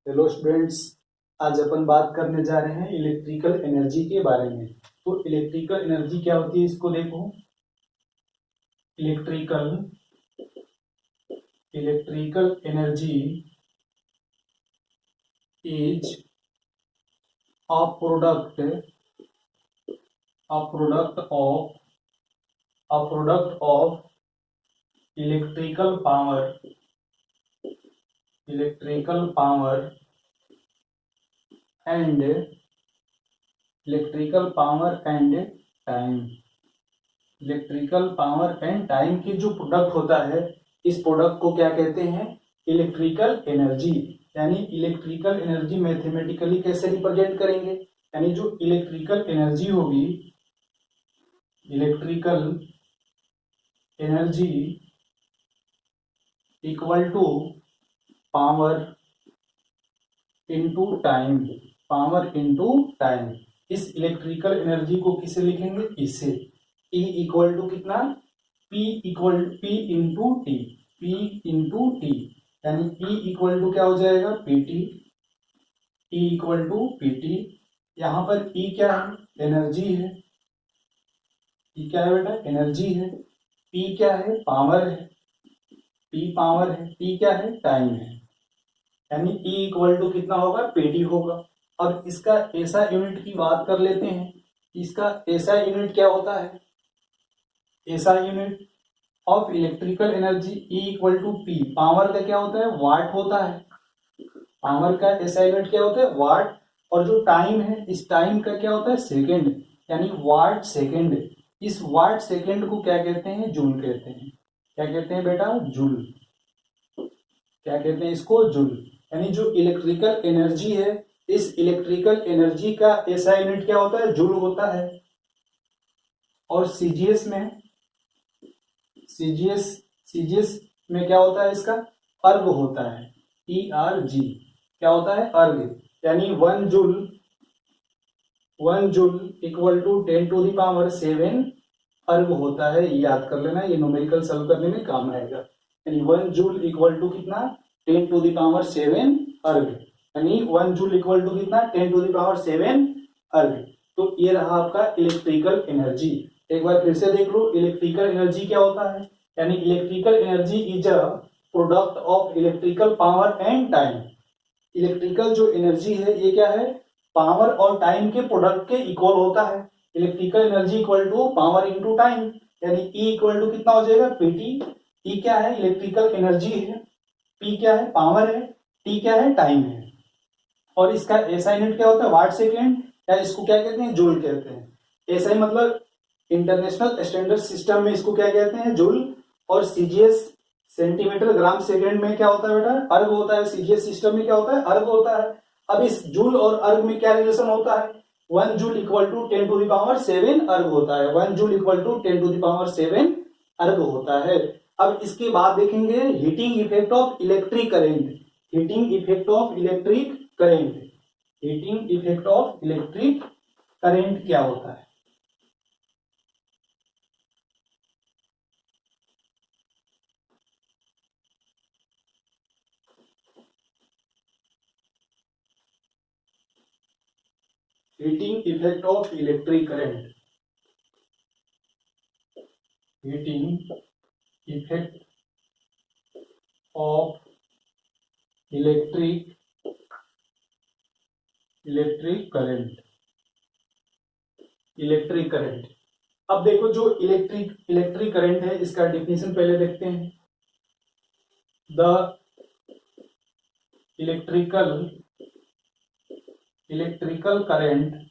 Hello students, आज अपन बात करने जा रहे हैं इलेक्ट्रिकल एनर्जी के बारे में। तो इलेक्ट्रिकल एनर्जी क्या होती है, इसको देखो। Electrical electrical energy is a product of electrical power and time. Electrical power and time की जो प्रोडक्ट होता है, इस प्रोडक्ट को क्या कहते हैं? Electrical energy. यानी इलेक्ट्रिकल एनर्जी मैथमेटिकली कैसे रिप्रेजेंट करेंगे? यानी जो इलेक्ट्रिकल एनर्जी होगी, electrical energy equal to power into time. इस इलेक्ट्रिकल एनर्जी को किसे लिखेंगे? इससे E इक्वल टू कितना? P into T. यानी E इक्वल टू क्या हो जाएगा? PT। E equal to PT। यहां पर E क्या है? एनर्जी है। E क्या है बेटा? एनर्जी है। P क्या है? पावर है। P पावर है। T क्या है? टाइम है। यानी E इक्वल टू कितना होगा? PT होगा। अब इसका ऐसा यूनिट की बात कर लेते हैं। इसका ऐसा यूनिट क्या होता है? ऐसा unit of electrical energy E equal to P। Power का क्या होता है? वाट होता है। पावर का ऐसा यूनिट क्या होता है? वाट। और जो टाइम है, इस टाइम का क्या होता है? सेकेंड। यानी वाट सेकेंड। इस वाट सेकेंड को क्या कहते हैं? जूल कहते हैं। क्या कहते हैं बेटा? जूल। क्या कहते हैं इसको? जूल। यानी जो इलेक्ट्रिकल एनर्जी है, इस इलेक्ट्रिकल एनर्जी का ऐसा यूनिट क्या होता है? जूल होता है। और सीजीएस में क्या होता है? इसका अर्ग होता है। ERG क्या होता है? अर्ग। यानी 1 जूल इक्वल टू 10⁻7 अर्ग होता है। ये याद कर लेना, ये न्यूमेरिकल सॉल्व करने में काम आएगा। यानी 1 जूल इक्वल टू कितना? 10⁻7 अर्ग। यानी 1 जूल इक्वल टू कितना? 10⁻7 अर्ग। तो ये रहा आपका इलेक्ट्रिकल एनर्जी। एक बार फिर से देख लो, इलेक्ट्रिकल एनर्जी क्या होता है? यानी electrical energy is a product of electrical power and time. Electrical जो एनर्जी है, ये क्या है? पावर और टाइम के प्रोडक्ट के इक्वल होता है। Electrical energy equal to power into time. यानी E इक्वल टू कितना हो जाएगा? PT। E क्या है? इलेक्ट्रिकल एनर्जी है। P क्या है? पावर है। T क्या है? टाइम है। और इसका ऐसा यूनिट क्या होता है? वाट सेकेंड, या इसको क्या कहते हैं? जूल कहते हैं। ऐसा ही मतलब इंटरनेशनल स्टैंडर्ड सिस्टम में इसको क्या कहते हैं? जूल। और सीजीएस सेंटीमीटर ग्राम सेकेंड में क्या होता है बेटा? अर्ग होता है। सीजीएस सिस्टम में क्या होता है? अर्ग होता है। अब इस जूल और अर्ग में क्या रिलेशन होता है? 1 जूल इक्वल टू 10⁻7 अर्ग होता है। 1 जूल इक्वल टू 10⁻7 अर्ग होता है। अब इसके बाद देखेंगे heating effect of electric current. Heating effect of electric current. Heating effect of electric current क्या होता है? Heating effect of electric current. Heating effect of electric current. Electric current. अब देखो, जो इलेक्ट्रिक करंट है, इसका डेफिनेशन पहले देखते हैं। The electrical current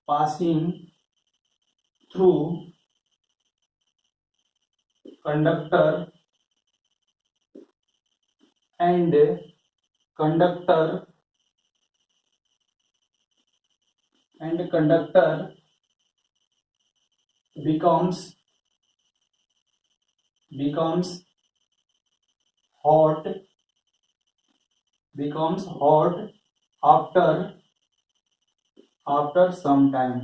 passing through conductor and conductor becomes hot after some time.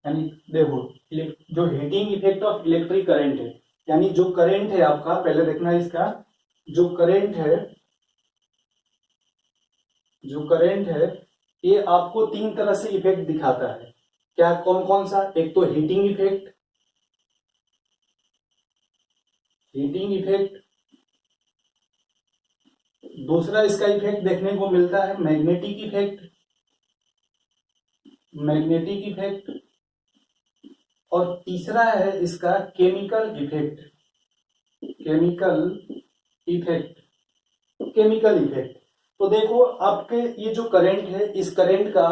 यानी देखो जो heating effect of electric current है, यानी जो करंट है आपका, पहले देखना है इसका, जो करंट है, जो करंट है ये आपको तीन तरह से इफेक्ट दिखाता है। क्या, कौन कौन सा? एक तो हीटिंग इफेक्ट, हीटिंग इफेक्ट, दूसरा इसका इफेक्ट देखने को मिलता है मैग्नेटिक इफेक्ट, मैग्नेटिक इफेक्ट, और तीसरा है इसका chemical effect, chemical effect, chemical effect. तो देखो आपके ये जो करंट है, इस करंट का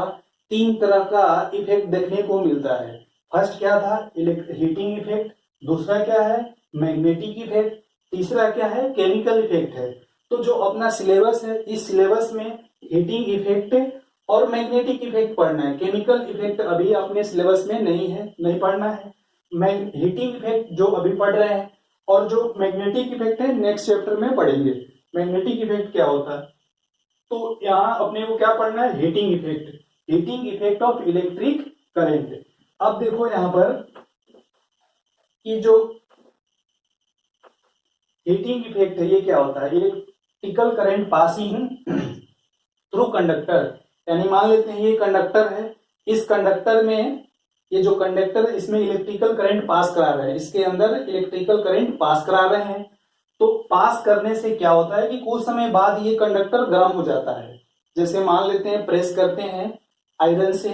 तीन तरह का इफेक्ट देखने को मिलता है। फर्स्ट क्या था? हीटिंग इफेक्ट, दूसरा क्या है? मैग्नेटिक इफेक्ट, तीसरा क्या है? केमिकल इफेक्ट है। तो जो अपना सिलेबस है, इस सिलेबस में हीटिंग इफेक्ट और मैग्नेटिक इफेक्ट पढ़ना है। केमिकल इफेक्ट अभी अपने सिलेबस में नहीं है, नहीं पढ़ना है। हीटिंग इफेक्ट जो अभी पढ़ रहे हैं, और जो मैग्नेटिक इफेक्ट है नेक्स्ट चैप्टर में पढ़ेंगे। मैग्नेटिक इफेक्ट क्या होता है? तो यहाँ अपने को क्या पढ़ना है? Heating effect, heating effect of electric current. अब देखो यहाँ पर कि जो हीटिंग इफेक्ट है ये क्या होता है? Electrical current passing through conductor, यानी मान लेते हैं ये कंडक्टर है, इस कंडक्टर में, ये जो कंडक्टर है इसमें इलेक्ट्रिकल करंट पास करा रहे हैं, इसके अंदर इलेक्ट्रिकल करंट पास करा रहे हैं। तो पास करने से क्या होता है कि कुछ समय बाद ये कंडक्टर गर्म हो जाता है। जैसे मान लेते हैं प्रेस करते हैं आयरन से,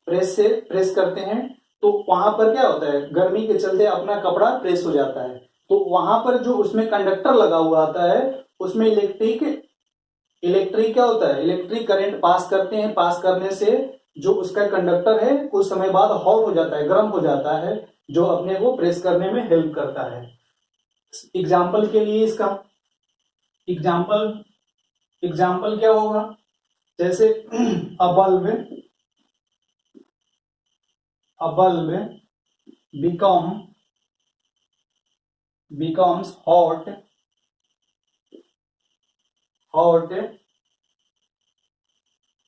प्रेस करते हैं, तो वहां पर क्या होता है? गर्मी के चलते अपना कपड़ा प्रेस हो जाता है। तो वहां पर जो उसमें कंडक्टर लगा हुआ आता है, उसमें इलेक्ट्रिक क्या होता है? इलेक्ट्रिक करंट पास करते हैं। पास करने से जो उसका कंडक्टर है कुछ समय बाद हॉट हो जाता है, गर्म हो जाता है, जो अपने को प्रेस करने में हेल्प करता है। एग्जाम्पल के लिए इसका एग्जाम्पल क्या होगा? जैसे अ bulb becomes hot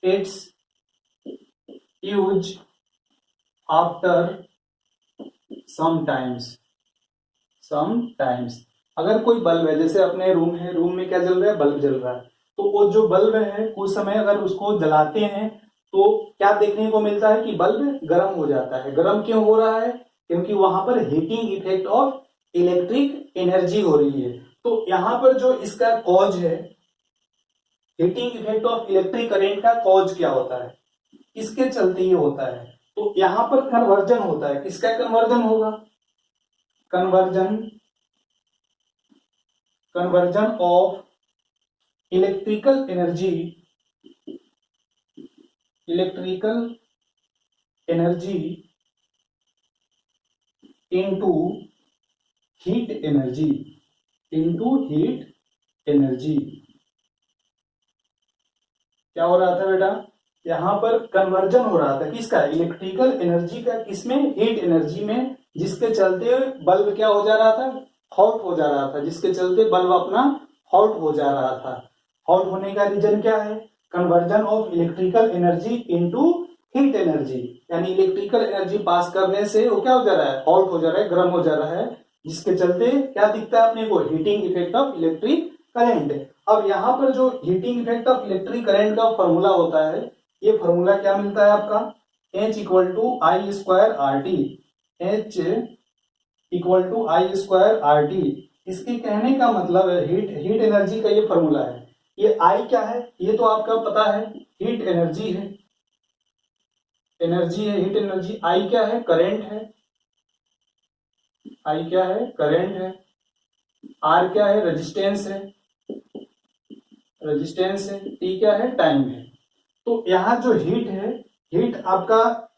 its use after sometimes। अगर कोई बल्ब है, जैसे अपने रूम है, रूम में क्या जल रहा है? बल्ब जल रहा है। तो वो जो बल्ब है कुछ समय अगर उसको जलाते हैं तो क्या देखने को मिलता है कि बल्ब गर्म हो जाता है। गर्म क्यों हो रहा है? क्योंकि वहां पर heating effect of electric energy हो रही है। तो यहां पर जो इसका कॉज है, heating effect of electric current का कॉज क्या होता है? किसके चलते ये होता है? तो यहां पर कन्वर्जन होता है। किसका कन्वर्जन होगा? Conversion of electrical energy into heat energy. क्या हो रहा था बेटा? यहां पर कन्वर्जन हो रहा था। किसका? इलेक्ट्रिकल एनर्जी का। किसमें? हीट एनर्जी में, जिसके चलते बल्ब क्या हो जा रहा था? हॉट हो जा रहा था, जिसके चलते बल्ब अपना हॉट हो जा रहा था। हॉट होने का रीजन क्या है? Conversion of electrical energy into heat energy, यानी इलेक्ट्रिकल एनर्जी पास करने से वो क्या हो जा रहा है? हॉट हो जा रहा है, गर्म हो जा रहा है, जिसके चलते क्या दिखता है अपने को? Heating effect of electric current. अब यहां पर जो heating effect of electric current का फॉर्मूला होता है, ये फॉर्मूला क्या मिलता है आपका? H equal to I square R T. H equal to I square R T. इसके कहने का मतलब है हीट एनर्जी का ये फॉर्मूला है। ये आई क्या है? ये तो आपका पता है, हीट एनर्जी है, हीट एनर्जी। आई क्या है? करंट है। आई क्या है? करंट है। आर क्या है? रेजिस्टेंस है, टी क्या है? टाइम है। तो यहाँ जो हीट है, हीट आपका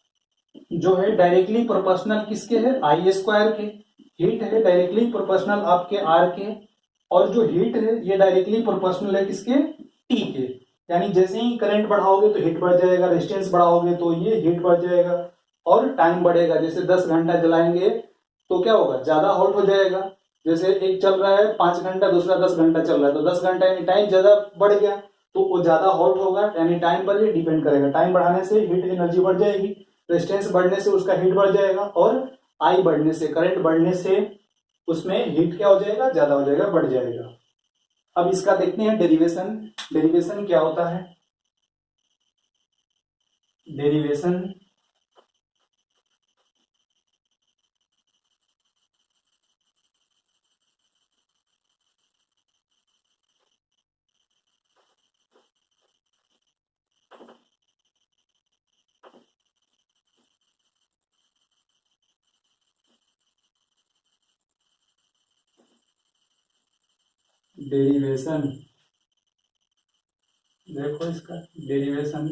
जो है डायरेक्टली प्रोपोर्शनल किसके है? आई स्क्वायर के। हीट है डायरेक्टली प्रोपोर्शनल आपके आर के, और जो हीट है ये डायरेक्टली प्रोपोर्शनल है किसके? टी के। यानी जैसे ही करंट बढ़ाओगे तो हीट बढ़ जाएगा, रेजिस्टेंस बढ़ाओगे तो ये हीट बढ़ जाएगा, और टाइम बढ़ेगा। जैसे 10 घंटा जलाएंगे तो क्या होगा? ज्यादा हॉट हो जाएगा। जैसे एक चल रहा है 5 घंटा, दूसरा 10 घंटा चल रहा है, तो 10 घंटा यानी टाइम ज्यादा बढ़ गया, तो वो ज्यादा हॉट होगा, यानी टाइम पर ही डिपेंड करेगा। टाइम बढ़ाने से हीट एनर्जी बढ़ जाएगी। रेजिस्टेंस बढ़ने से उसका हीट बढ़ जाएगा, और आई बढ़ने से, करंट बढ़ने से उसमें हीट क्या हो जाएगा, ज्यादा हो जाएगा, बढ़ जाएगा। अब इसका देखते हैं डेरिवेशन। डेरिवेशन क्या होता है? डेरिवेशन डेरिवेशन देखो इसका derivation,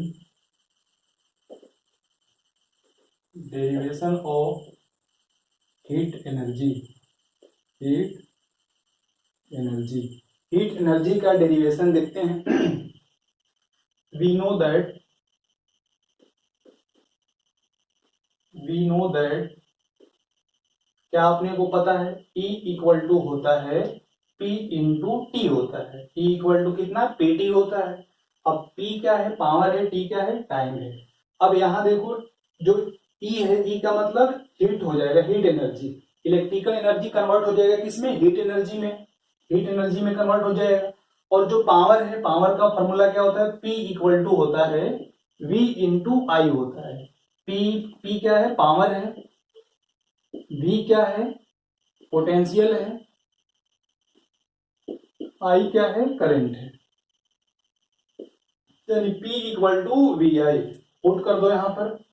derivation of heat energy, heat energy, heat energy का डेरिवेशन देखते हैं। वी नो दैट क्या अपने को पता है, E इक्वल टू होता है P इंटू टी होता है। E इक्वल टू कितना, PT होता है। अब P क्या है, पावर है, T क्या है, टाइम है। अब यहां देखो जो E है, E का मतलब हीट हो जाएगा, heat energy. Electrical energy convert हो जाएगा किसमें, हीट एनर्जी में, हीट एनर्जी में कन्वर्ट हो जाएगा। और जो पावर है, पावर का फॉर्मूला क्या होता है, P इक्वल टू होता है V इंटू आई होता है। P क्या है, पावर है, V क्या है, पोटेंशियल है, I क्या है, करंट है। यानी P equal to V I, put कर दो यहां पर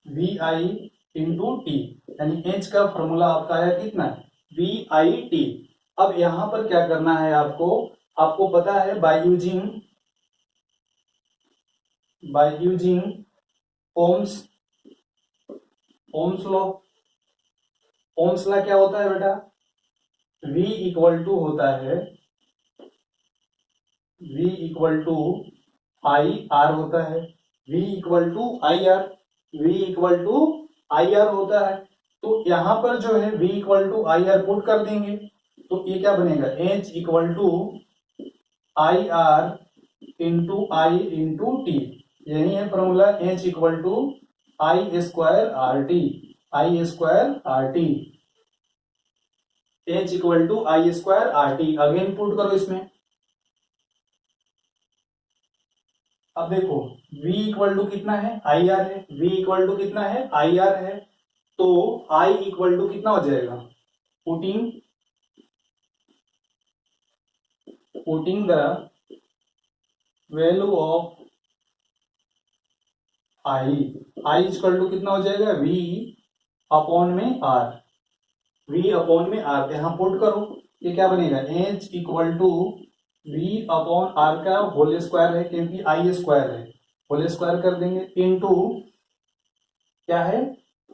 वी आई इंटू टी, यानी H का फॉर्मूला आपका है कितना, वी आई टी। अब यहां पर क्या करना है आपको, आपको पता है by using Ohm's law. Ohm's law क्या होता है बेटा, V इक्वल टू होता है, V equal to I R होता है, V equal to I R, V equal to I R होता है। तो यहां पर जो है V equal to I R put कर देंगे, तो ये क्या बनेगा, H equal to I R into I into T. यही है formula, H equal to I square R T, I square R T, H equal to I square R T. Again put करो इसमें। अब देखो V इक्वल टू कितना है, I R है, V equal to कितना है, आई आर है। तो I इक्वल टू कितना हो जाएगा, putting the value of I equal to कितना हो जाएगा, V अपॉन में R, V अपॉन में R यहां पुट करो। ये क्या बनेगा, H equal to V upon R का होल स्क्वायर है, क्योंकि I स्क्वायर है, होल स्क्वायर कर देंगे, इंटू क्या है,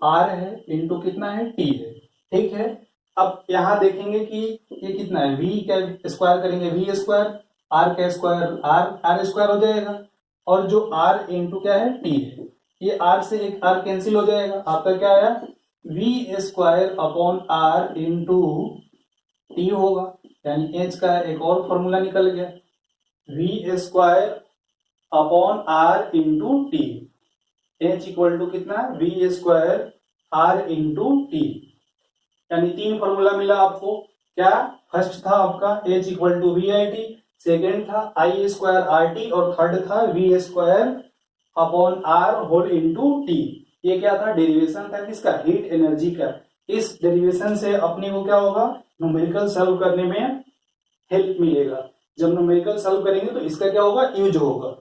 R है, इंटू कितना है, T है। ठीक है। अब यहां देखेंगे कि ये कितना है, V का स्क्वायर करेंगे, V स्क्वायर, R का स्क्वायर R स्क्वायर हो जाएगा, और जो R इंटू क्या है, T है। ये R से एक R कैंसिल हो जाएगा, आपका क्या आया, V square upon R into T होगा। यानी H का एक और फॉर्मूला निकल गया, V square upon R into T. H equal to कितना, V square R into T. यानी तीन फॉर्मूला मिला आपको। क्या, फर्स्ट था आपका H equal to V I T, second था आई स्क्वायर आर टी, और थर्ड था V square upon R whole into T. ये क्या था, डेरिवेशन था किसका, हीट एनर्जी का। इस डेरिवेशन से अपने को क्या होगा, न्यूमेरिकल सॉल्व करने में हेल्प मिलेगा। जब न्यूमेरिकल सॉल्व करेंगे तो इसका क्या होगा, यूज होगा।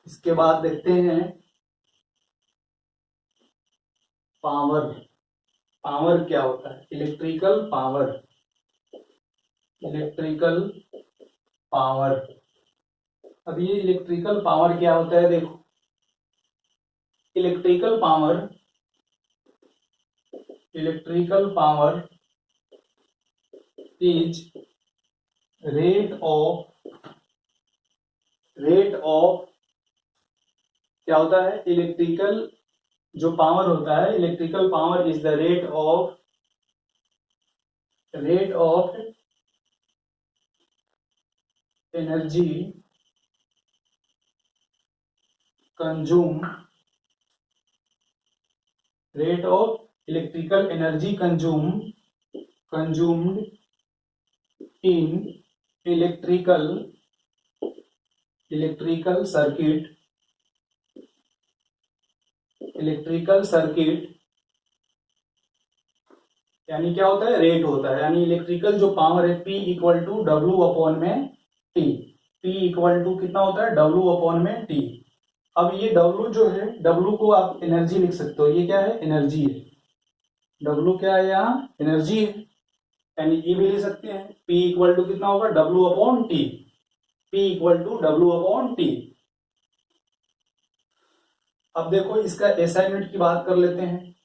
इसके बाद देखते हैं पावर। पावर क्या होता है, इलेक्ट्रिकल पावर, इलेक्ट्रिकल पावर। अब ये इलेक्ट्रिकल पावर क्या होता है, देखो electrical power, electrical power is rate of rate of, क्या होता है, इलेक्ट्रिकल जो पावर होता है, electrical power is the rate of energy consume, rate of electrical energy consumed in electrical circuit यानी क्या होता है, रेट होता है, यानी इलेक्ट्रिकल जो पावर है P equal to W upon में टी, P इक्वल टू कितना होता है, W अपॉन में T। अब ये W जो है, W को आप एनर्जी लिख सकते हो, ये क्या है, एनर्जी है, W क्या है यहाँ, एनर्जी है, यानी ये भी ले सकते हैं, P इक्वल टू कितना होगा, W upon T, P equal to W upon T. अब देखो इसका असाइनमेंट की बात कर लेते हैं,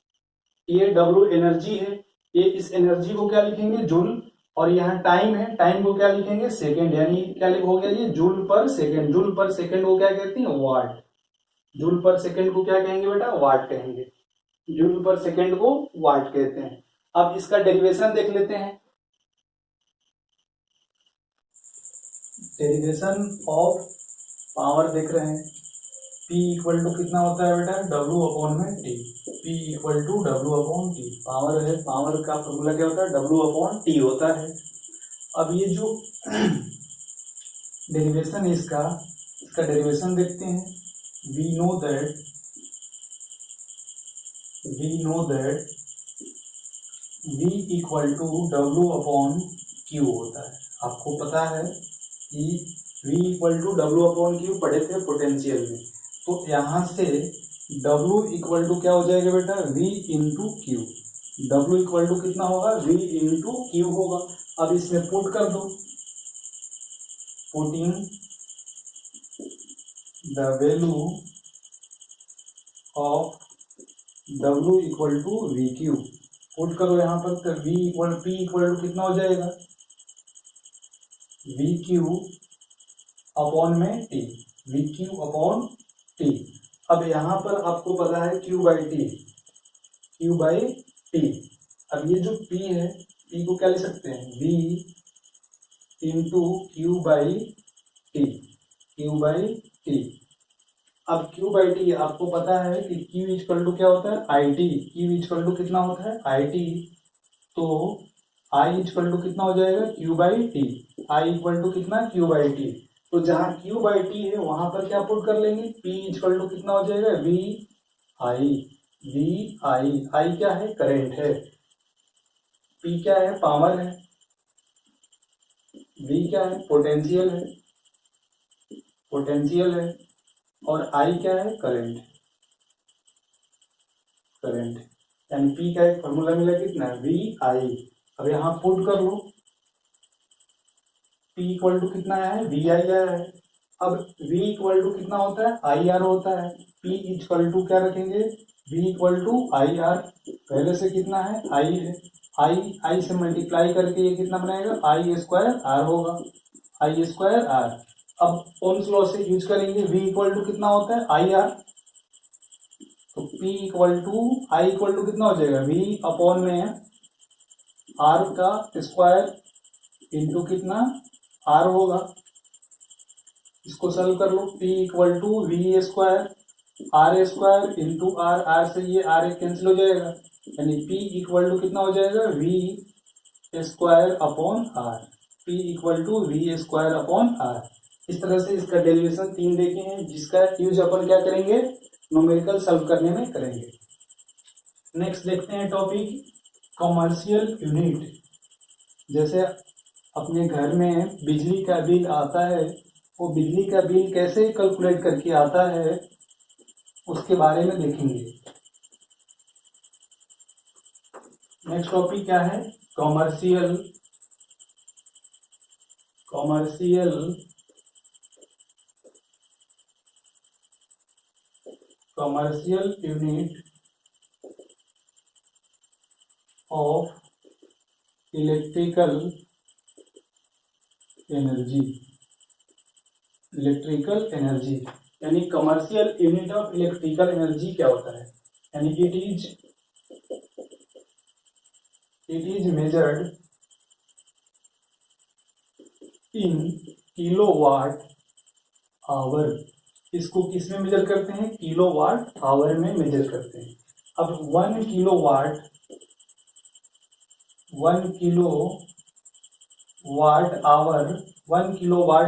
ये W एनर्जी है, ये इस एनर्जी को क्या लिखेंगे, जूल, और यहाँ टाइम है, टाइम को क्या लिखेंगे, सेकेंड, यानी क्या हो गया ये, जूल पर सेकेंड, जूल पर सेकेंड को क्या कहते हैं, वाट, जूल पर सेकेंड को क्या कहेंगे बेटा, वाट कहेंगे, जूल पर सेकेंड को वाट कहते हैं। अब इसका डेरिवेशन देख लेते हैं, डेरिवेशन ऑफ पावर देख रहे हैं, P इक्वल टू कितना होता है बेटा, W अपॉन में T, P equal to W upon T, power है, पावर का फॉर्मूला क्या होता है, W अपॉन T होता है। अब ये जो डेरिवेशन है इसका डेरिवेशन देखते हैं, we know that V equal to W upon Q होता है, आपको पता है कि V equal to W upon Q पढ़े थे पोटेंशियल में, तो यहां से W इक्वल टू क्या हो जाएगा बेटा, V into Q, W equal to कितना होगा, V इंटू क्यू होगा। अब इसमें पुट कर दो, putting the value of W equal to V Q, put करो यहाँ पर, तो V equal P equal to कितना हो जाएगा, वी क्यू अपॉन में T, V Q upon T। अब यहाँ पर आपको पता है Q बाई टी, अब ये जो P है, P को क्या ले सकते हैं, V into Q by T. अब Q बाई टी आपको पता है कि Q इक्वल टू क्या होता है, I T, Q equal to कितना होता है, आई टी, तो I इक्वल टू कितना हो जाएगा, Q बाई टी, आई इक्वल टू कितना, Q बाई टी। तो जहां Q बाई टी है वहां पर क्या पुट कर लेंगे, P इक्वल टू कितना हो जाएगा, आई क्या है, करंट है, P क्या है, पावर है, V क्या है, पोटेंशियल है, और I क्या है, करंट, यानी P का एक फॉर्मूला मिला कितना, VI। अब यहाँ पुट कर लो, P इक्वल टू कितना है, VI आया है। अब V इक्वल टू कितना होता है, IR होता है, P इक्वल टू क्या रखेंगे, V इक्वल टू IR, पहले से कितना है, I है, I से मल्टीप्लाई करके ये कितना बनाएगा, I स्क्वायर R होगा, I स्क्वायर R। अब ओम्स लॉ से यूज करेंगे, V इक्वल टू कितना होता है, IR, तो P equal to I equal to कितना हो जाएगा, V अपॉन में R का स्क्वायर इंटू कितना, R होगा, इसको सॉल्व कर लो, P equal to V square R square into R से ये R कैंसिल हो जाएगा, यानी P इक्वल टू कितना हो जाएगा, V square upon R, P equal to V square upon R। इस तरह से इसका डेरिवेशन 3 देखे हैं, जिसका यूज अपन क्या करेंगे, न्यूमेरिकल सॉल्व करने में करेंगे। नेक्स्ट देखते हैं टॉपिक कमर्शियल यूनिट। जैसे अपने घर में बिजली का बिल आता है, वो बिजली का बिल कैसे कैलकुलेट करके आता है उसके बारे में देखेंगे। नेक्स्ट टॉपिक क्या है, commercial unit of electrical energy. Electrical energy, यानी commercial unit of electrical energy क्या होता है, यानी it is measured in kilowatt hour. इसको किस में मेजर करते हैं, किलोवाट आवर में मेजर करते हैं। अब 1 किलोवाट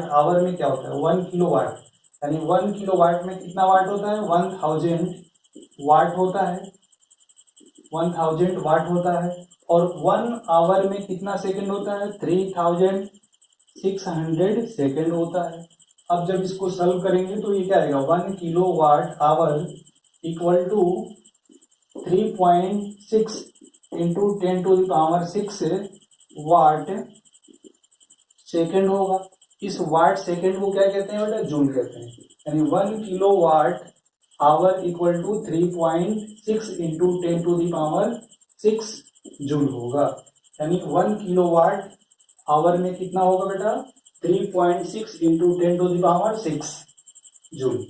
आवर में क्या होता है, 1 किलोवाट यानी 1 किलोवाट में कितना वाट होता है, 1000 वाट होता है, 1000 वाट होता है। और 1 आवर में कितना सेकंड होता है, 3600 सेकंड होता है। अब जब इसको सॉल्व करेंगे तो ये क्या आएगा, 1 kilowatt hour equal to 3.6 into 10⁻6 watt second होगा। इस वाट सेकंड को क्या कहते हैं बेटा, जूल कहते हैं। यानी 1 kilowatt hour equal to 3.6 into 10⁻6 joule होगा। यानी 1 किलोवाट आवर में कितना होगा बेटा, 3.6 इंटू 10⁻6 जूल।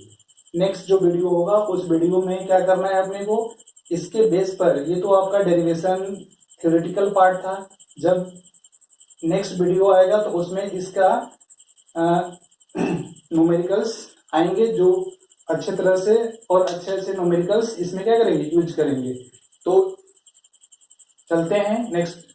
नेक्स्ट जो वीडियो होगा उस वीडियो में क्या करना है अपने को, इसके बेस पर, ये तो आपका डेरिवेशन थ्योरेटिकल पार्ट था। जब नेक्स्ट वीडियो आएगा तो उसमें इसका न्यूमेरिकल्स आएंगे, जो अच्छे तरह से और अच्छे न्यूमेरिकल्स इसमें क्या करेंगे, यूज करेंगे। तो चलते हैं नेक्स्ट